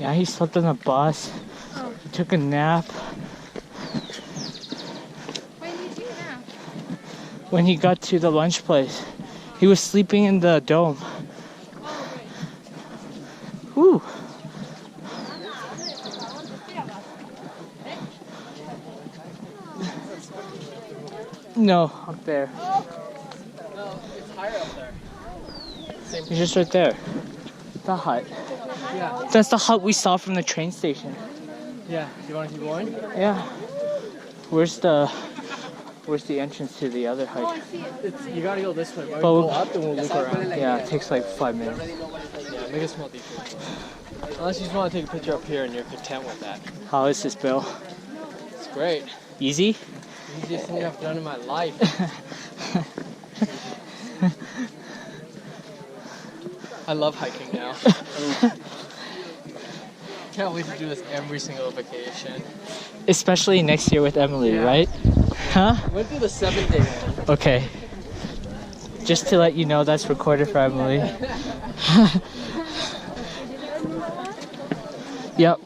Yeah, he slept on the bus. Oh. He took a nap. When did you nap? When he got to the lunch place. He was sleeping in the dome. Oh, great. Whew. No, up there. No, it's higher up there. Same. He's just right there. The hut. Yeah. That's the hut we saw from the train station. Yeah. Do you want to keep going? Yeah. Where's the entrance to the other Oh, I hut? see it. It's, you gotta go this way. But we But go up and we'll loop around. Yeah, it takes like 5 minutes. Yeah, make a small detour. Unless you just want to take a picture up here and you're content with that. How is this, Bill? It's great. Easy? Easiest thing I've done in my life. I love hiking now. Can't wait to do this every single vacation. Especially next year with Emily, Yeah. right? Huh? Went through the 7-day one. Okay. Just to let you know, that's recorded for Emily. Yep.